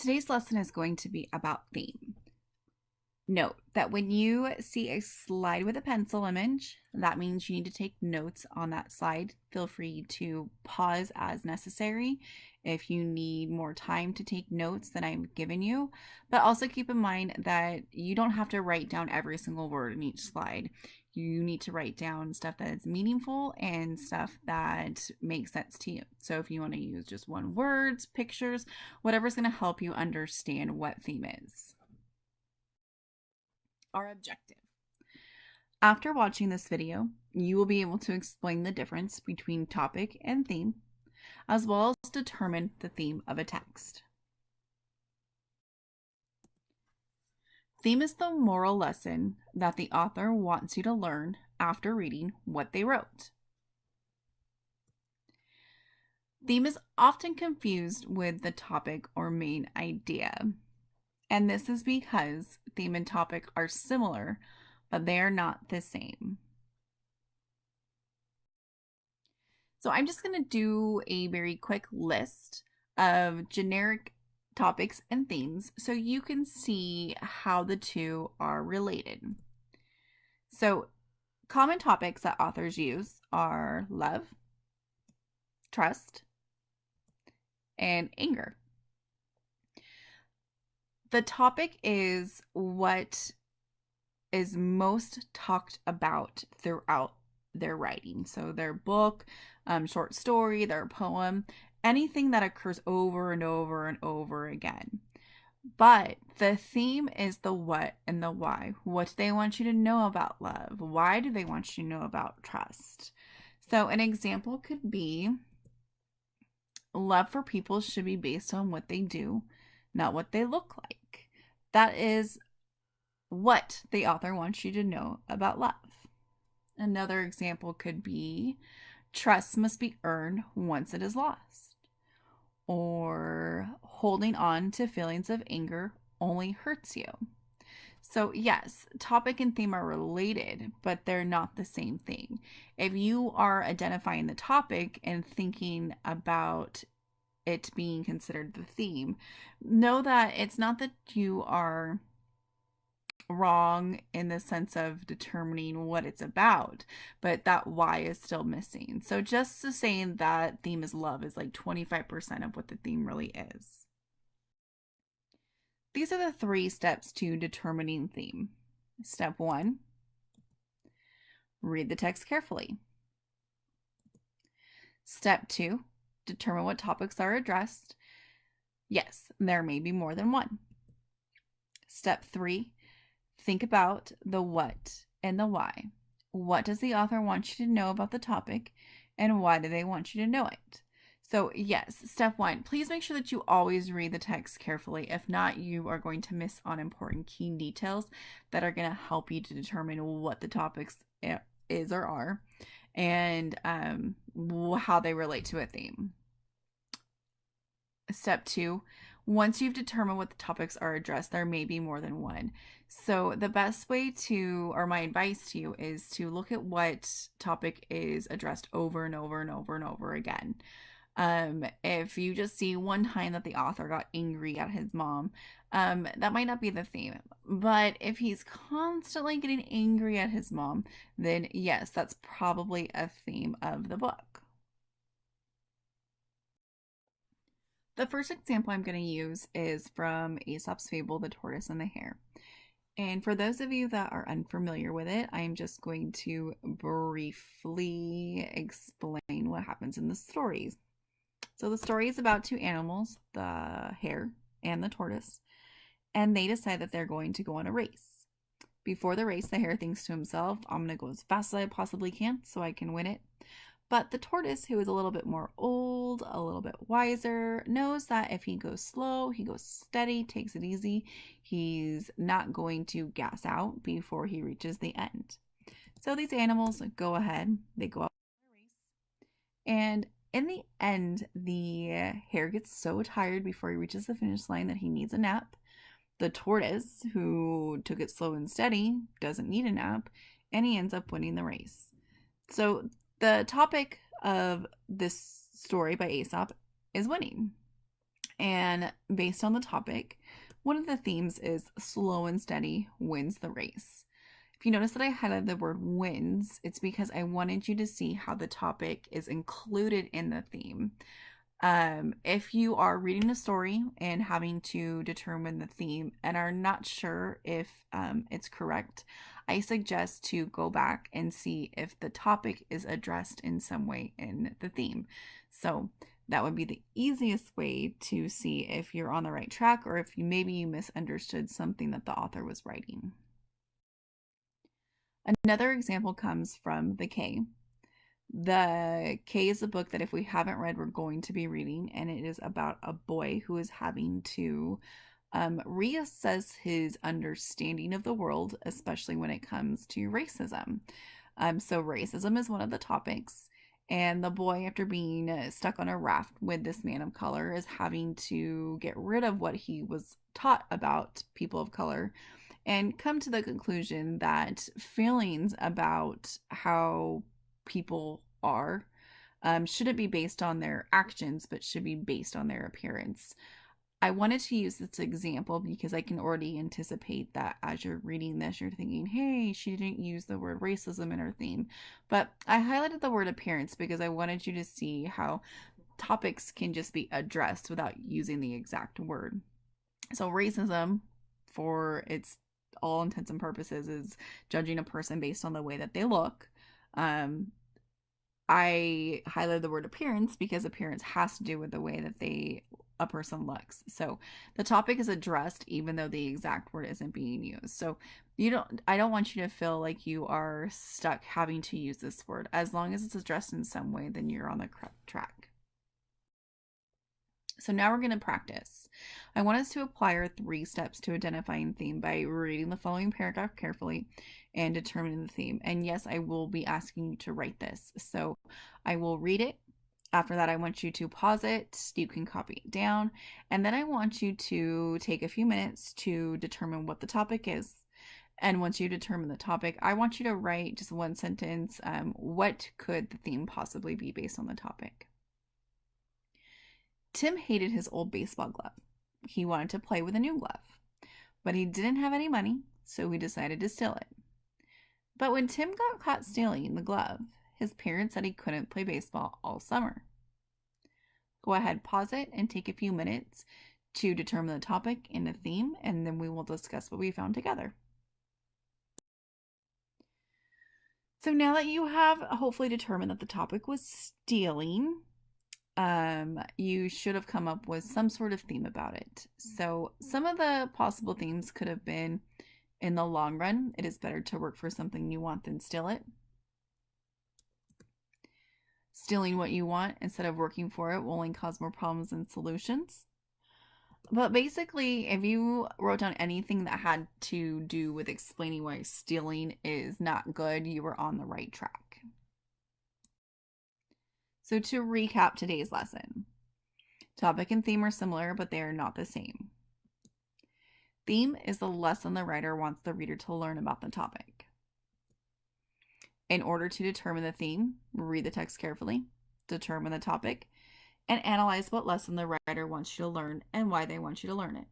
Today's lesson is going to be about theme. Note that when you see a slide with a pencil image, that means you need to take notes on that slide. Feel free to pause as necessary if you need more time to take notes than I've given you. But also keep in mind that you don't have to write down every single word in each slide. You need to write down stuff that is meaningful and stuff that makes sense to you. So if you want to use just one words, pictures, whatever's going to help you understand what theme is. Our objective. After watching this video, you will be able to explain the difference between topic and theme, as well as determine the theme of a text. Theme is the moral lesson that the author wants you to learn after reading what they wrote. Theme is often confused with the topic or main idea. And this is because theme and topic are similar, but they are not the same. So I'm just going to do a very quick list of generic topics and themes so you can see how the two are related. So common topics that authors use are love, trust, and anger. The topic is what is most talked about throughout their writing. So their book, short story, their poem, anything that occurs over and over and over again. But the theme is the what and the why. What do they want you to know about love? Why do they want you to know about trust? So an example could be love for people should be based on what they do, not what they look like. That is what the author wants you to know about love. Another example could be trust must be earned once it is lost. Or holding on to feelings of anger only hurts you. So yes, topic and theme are related, but they're not the same thing. If you are identifying the topic and thinking about it being considered the theme, know that it's not that you are wrong in the sense of determining what it's about, but that why is still missing. So just to saying that theme is love is like 25% of what the theme really is. These are the 3 steps to determining theme. Step 1, read the text carefully. Step 2, determine what topics are addressed. Yes, there may be more than one. Step 3, think about the what and the why. What does the author want you to know about the topic, and why do they want you to know it? So yes, step 1, please make sure that you always read the text carefully. If not, you are going to miss on important key details that are going to help you to determine what the topics is or are, and how they relate to a theme. Step 2, once you've determined what the topics are addressed, there may be more than one. So the best way to, or my advice to you, is to look at what topic is addressed over and over and over and over again. If you just see one time that the author got angry at his mom, that might not be the theme. But if he's constantly getting angry at his mom, then yes, that's probably a theme of the book. The first example I'm going to use is from Aesop's fable, The Tortoise and the Hare. And for those of you that are unfamiliar with it, I'm just going to briefly explain what happens in the stories. So the story is about 2 animals, the hare and the tortoise, and they decide that they're going to go on a race. Before the race, the hare thinks to himself, I'm going to go as fast as I possibly can so I can win it. But the tortoise, who is a little bit more old, a little bit wiser, knows that if he goes slow, he goes steady, takes it easy, he's not going to gas out before he reaches the end. So these animals go ahead, they go out on a race, and in the end, the hare gets so tired before he reaches the finish line that he needs a nap. The tortoise, who took it slow and steady, doesn't need a nap, and he ends up winning the race. So the topic of this story by Aesop is winning. And based on the topic, one of the themes is slow and steady wins the race. If you notice that I highlighted the word wins, it's because I wanted you to see how the topic is included in the theme. If you are reading a story and having to determine the theme and are not sure if it's correct, I suggest to go back and see if the topic is addressed in some way in the theme. So that would be the easiest way to see if you're on the right track or if maybe you misunderstood something that the author was writing. Another example comes from The K. The K is a book that if we haven't read, we're going to be reading, and it is about a boy who is having to reassess his understanding of the world, especially when it comes to racism. So racism is one of the topics, and the boy, after being stuck on a raft with this man of color, is having to get rid of what he was taught about people of color and come to the conclusion that feelings about how people are shouldn't be based on their actions, but should be based on their appearance. I wanted to use this example because I can already anticipate that as you're reading this, you're thinking, hey, she didn't use the word racism in her theme. But I highlighted the word appearance because I wanted you to see how topics can just be addressed without using the exact word. So, racism, for its all intents and purposes, is judging a person based on the way that they look. I highlighted the word appearance because appearance has to do with the way that a person looks. So the topic is addressed even though the exact word isn't being used. So I don't want you to feel like you are stuck having to use this word. As long as it's addressed in some way, then you're on the correct track. So now we're going to practice. I want us to apply our 3 steps to identifying theme by reading the following paragraph carefully and determining the theme. And yes, I will be asking you to write this. So I will read it. After that, I want you to pause it. You can copy it down. And then I want you to take a few minutes to determine what the topic is. And once you determine the topic, I want you to write just one sentence. What could the theme possibly be based on the topic? Tim hated his old baseball glove. He wanted to play with a new glove, but he didn't have any money, so he decided to steal it. But when Tim got caught stealing the glove, his parents said he couldn't play baseball all summer. Go ahead, pause it, and take a few minutes to determine the topic and the theme, and then we will discuss what we found together. So now that you have hopefully determined that the topic was stealing, you should have come up with some sort of theme about it. So some of the possible themes could have been, in the long run, it is better to work for something you want than steal it. Stealing what you want instead of working for it will only cause more problems than solutions. But basically, if you wrote down anything that had to do with explaining why stealing is not good, you were on the right track. So to recap today's lesson, topic and theme are similar, but they are not the same. Theme is the lesson the writer wants the reader to learn about the topic. In order to determine the theme, read the text carefully, determine the topic, and analyze what lesson the writer wants you to learn and why they want you to learn it.